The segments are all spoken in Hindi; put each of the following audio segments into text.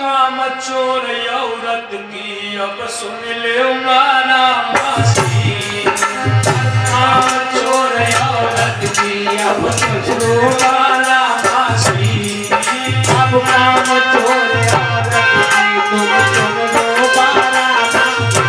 काम चोर औरत की अब सुन ले माना मासी। काम चोर औरत की अब सुन लो माना मासी। अब काम चोर औरत की तुम सुन लो माना मासी।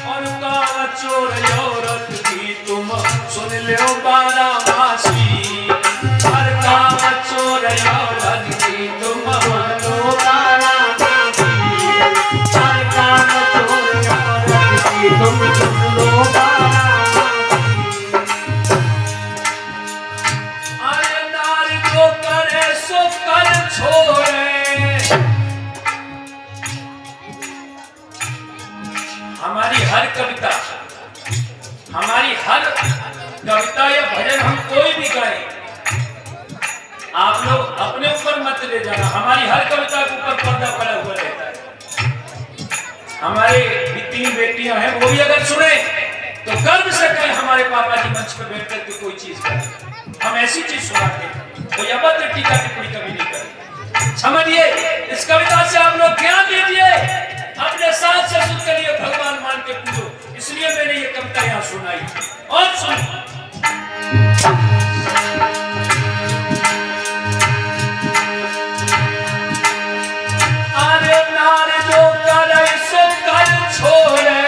और काम चोर औरत की तुम सुन लो बारा मासी। हर काम चोर औरत की तुम सुन लो बारा मासी। हर काम चोर औरत की तुम सुन लो बारा मासी। अरे नारी जो करे सो कर छोड़े। हमारी हर कविता या भजन हम कोई भी गाएं, आप लोग अपने ऊपर मत ले जाना। हमारी हर कविता के ऊपर पर्दा पड़ा हुआ रहता है। हमारे भी 3 बेटियां हैं, वो भी अगर सुने तो गर्व से कहें हमारे पापा जी मंच पर बैठ करके कोई चीज करें। हम ऐसी चीज सुनाते हैं, कोई अभद्र टीका टिप्पणी कभी नहीं करें। समझिए, इस कविता से आप लोग ज्ञान लीजिए, अपने सास ससुर के लिए भगवान मान के पूजो। इसलिए मैंने ये कविता यहाँ सुनाई। और सुन, अरे नारी जो करे सो कर छोड़े।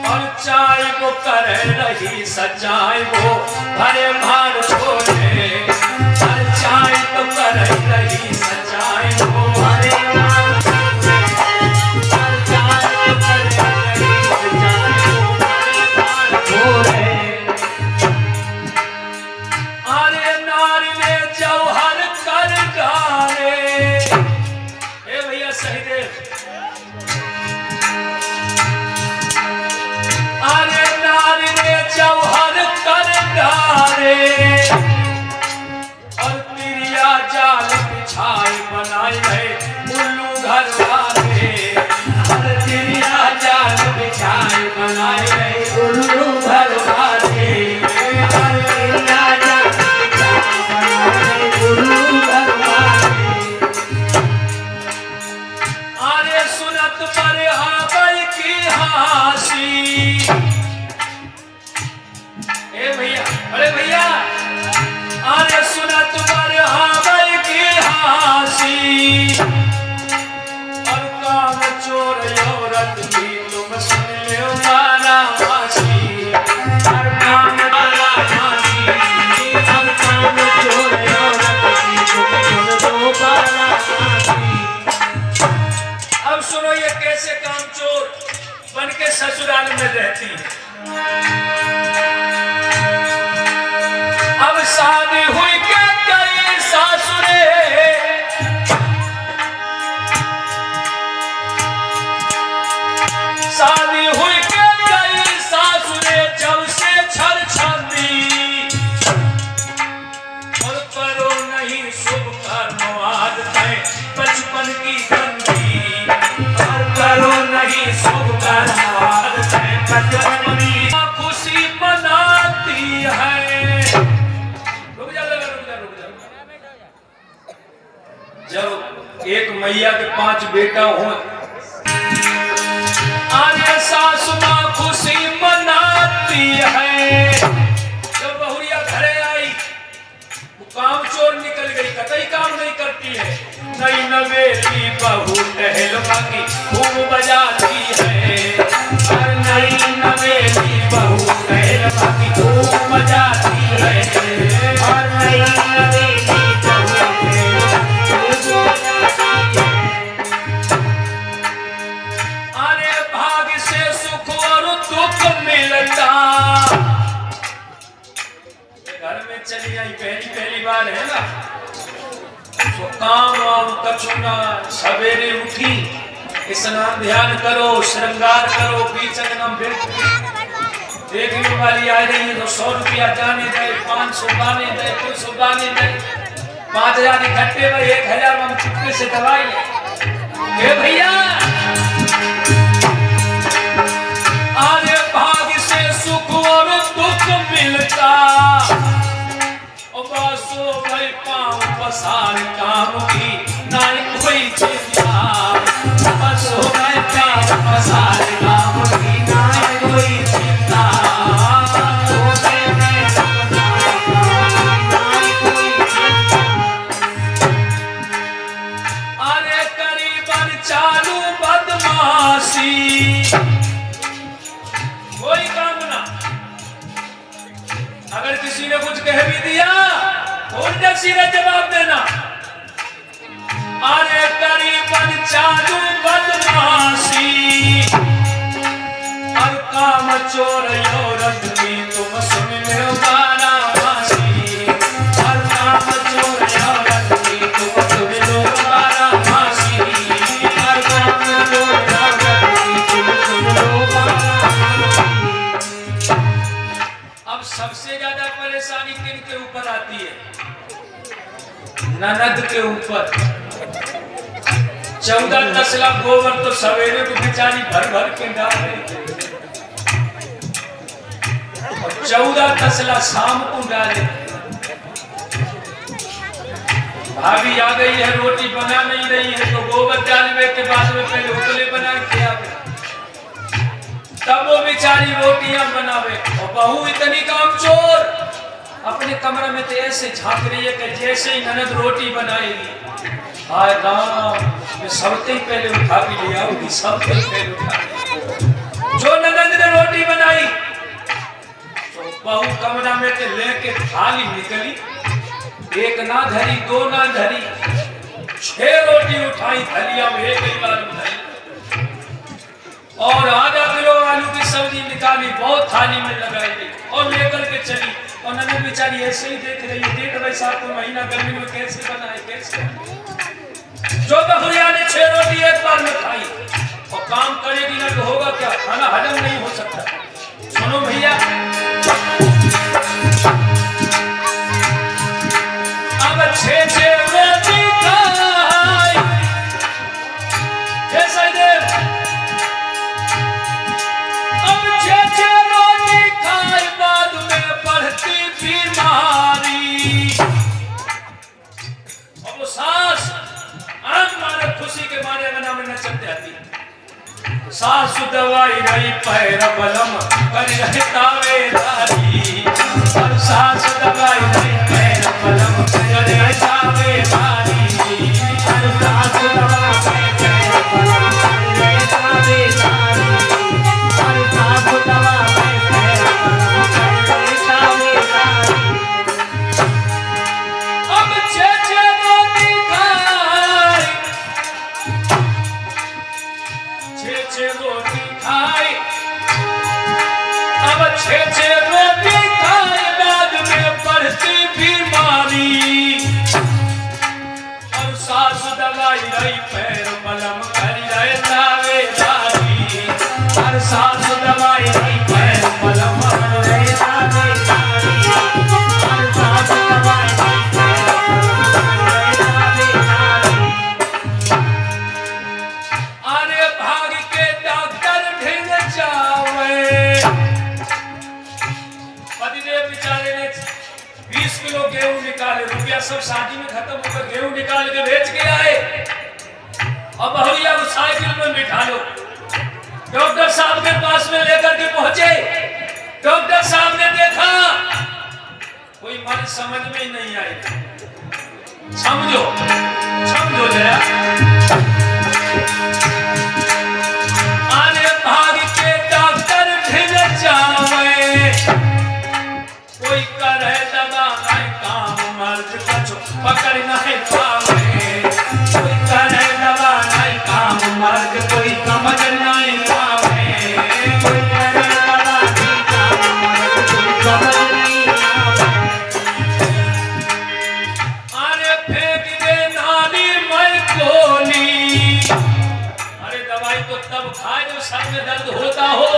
और चाहे वो करे रही सच्चाई वो भरे भार छोड़े। और चाहे तो करे रही सच्चाई वो भरे भार छोड़े। अरे नारी ने जौहर कर डाले। ए भैया सहीदेव, अरे नारी ने जौहर कर डाले। और तिरिया जाल बिछाई बनाई है उल्लू घर वाले। और तिरिया जाल बिछाई बनाई है उल्लू घर वाले। और तिरिया जाल बिछाई बनाई है उल्लू घर वाले। अरे सुनत पर आबई की हासी। ए भैया, अरे भैया, अरे सुनत पर आबई की हासी। और काम चोर औरत की तुम सुन लो माना मासी। हर काम माना मासी। हर काम चोर औरत की तुम सुन लो माना मासी। अब सुनो, ये कैसे काम चोर बन के ससुराल में रहती है। अब शादी हुई के गई सासुरे। शादी हुई के गई सासुरे जब से छर छाती। और करो नहीं शुभ कर्म आदतें बचपन की गंदी। और करो नहीं शुभ कर्म आदतें बचपन की। खुशी मनाती है। रुक जा। जब एक मैया के 5 बेटा हो, आने सासु माँ खुशी मनाती है। जब बहुरिया घरे आई, वो काम चोर निकल गई, कतई काम नहीं करती है। नई नवेली बहू टहलवा की खूब बजाती है। और नई नवेली बहू टहलवा की खूब बजाती है। और नई नवेली बहू अरे भाग से सुख और दुख मिलता। घर में चली आई पहली बार है ना, तो काम वाम कछु ना। सवेरे उठी स्नान ध्यान करो, श्रृंगार करो, बीच अंगना में देखने वाली आ रही है तो 100 रुपया जाने दे, 500 बाने दे, 200 बाने दे, 5000 इकट्ठे में 1000 हम चुपके से दवाई ले भैया। आरे भाग्य से सुख और दुख मिलता, बसो भाई पाँव पसार काम की ना कोई चिंता, बसो भाई पाँव पसार काम की ना कोई चिंता। अरे करीबन चालू बदमाशी, कोई काम ना। अगर किसी ने कुछ कह भी दिया उल्टा सीधा जवाब देना। अरे करीबन चालू बदमाशी, और काम चोर औरत की तुम सुन लो बारामासी, और काम चोर औरत की तुम सुन लो बारामासी, और काम चोर औरत की तुम सुन लो बारामासी। अब सबसे ज्यादा परेशानी किन के ऊपर आती है? ननद के ऊपर। 14 तसला गोबर तो सवेरे को बेचारी भर भर के डाल रही थी, और 14 तसला शाम को डाले। भाभी आ गई है, रोटी बना नहीं रही है तो गोबर डालने के बाद में पहले उपले बना के आवे, तब वो बेचारी रोटियां बनावे। और बहू इतनी कामचोर, अपने कमरे में तो ऐसे झांक रही है कि जैसे ही ननद रोटी बनाएगी, हाय राम, मैं सबसे ही पहले उठा के ले आऊंगी, सबसे ही पहले उठा के। जो ननद ने रोटी बनाई तो बहू कमरा में से लेके थाली निकली, एक ना धरी, 2 ना धरी, 6 रोटी उठाई थलिया में, एक ही बार उठाई, और आधा किलो आलू की सब्जी निकाली, बहुत थाली में लगाई और लेकर के चली। और ननद बेचारी ऐसे ही देख रही है, डेढ़ बैसाख को महीना गर्मी में कैसे बनाए, कैसे। जो बहुरिया ने 6 रोटी एक बार में खाई, और काम करेगी ना तो होगा क्या, खाना हजम नहीं हो सकता। सुनो भैया, अब 6 रोटी खाई, जैसा देव, अब 6 रोटी खाई, बाद में बढ़ती बीमारी। अब वो सास आम मारे खुशी के मारे गना में नचते आती, सासु दवाई रही पैर बलम कर रहे तावेदारी, और सासु दवाई रही पैर बलम कर रहे तावेदारी, और सासु दवाई पैर बलम कर रहे तावेदारी, और सासु दवाई पैर बलम कर रहे तावेदारी। अब 6 रोटी खाई, 6 रोटी खाई, अब 6 रोटी खाई, बाद में बढ़ती बीमारी, और सासु दवाई रही पैर मलम कर रहे तावेदारी, और सासु दवाई रही पैर मलम कर रहे तावेदारी, और सासु दवाई रही पैर मलम कर रहे तावेदारी। अरे भाग के डॉक्टर ढिल जावे, पतिदेव बेचारे ने 20 किलो गेहूं निकाले, रुपया सब शादी में खत्म होकर गेहूं निकाल के बेच के आए। अब बहुरिया को साइकिल में बिठा लो, डॉक्टर साहब के पास में लेकर के पहुंचे। डॉक्टर साहब ने देखा, कोई बात समझ में ही नहीं आई। समझो समझो जरा, आने भाग के डॉक्टर ढिल जावे, कोई करे दवा नहीं काम, मर्द कछु पकड़ नहीं पावे, कोई करे दवा नहीं काम, मर्द कोई समझ नहीं पावे, कोई करे दवा नहीं काम, मर्द कोई समझ नहीं पावे। अरे फेंक दे नाली मैं को में दर्द होता हो,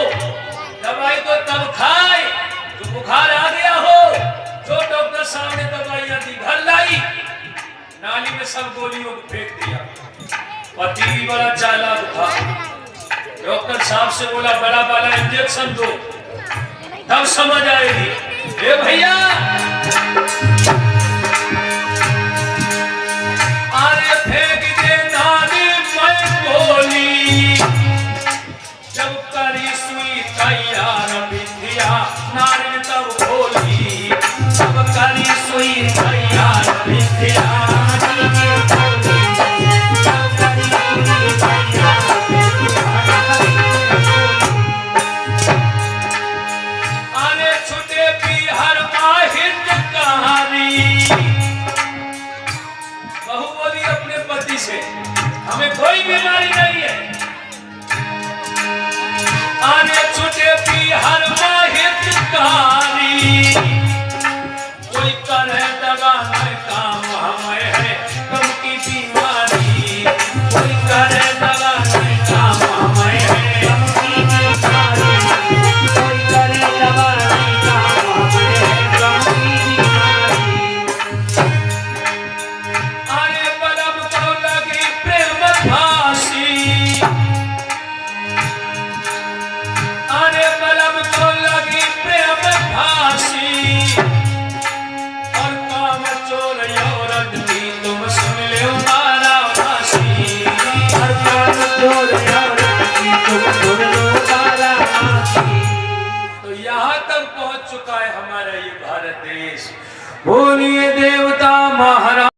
दवाई तो तब खाए जो बुखार आ गया हो। जो डॉक्टर साहब ने दवाइयां दी, घर लाई, नाली में सब गोलियों को फेंक दिया। पति भी बड़ा चालाक था, डॉक्टर साहब से बोला बड़ा वाला इंजेक्शन दो, तब समझ आएगी। ए भैया, अरे फेंक दे नानी में गोली, जब करी सुई तैयार विद्या नारी तब बोली, जब करी सुई तैयार विद्या। अरे छुटे बिहार माहिर कहानी, बहू बोली अपने पति से हमें कोई बीमारी नहीं है। आने छुटे बिहार माहिर कहानी, कोई करे दवा नहीं काम हमें है गम की बीमारी, कोई करे दवा नहीं काम हमें है गम की बीमारी, कोई करे दवा नहीं काम हमें है गम की बीमारी। अरे बलब को लगी प्रेम फांसी, अरे बलब को लगी प्रेम फांसी, और काम चोर औरत की तुम सुन लो मारा फांसी, और काम चोर औरत की तुम सुन लो मारा फांसी। तो यहाँ तक पहुँच चुका है हमारा ये भारत देश। बोलिए देवता महाराज।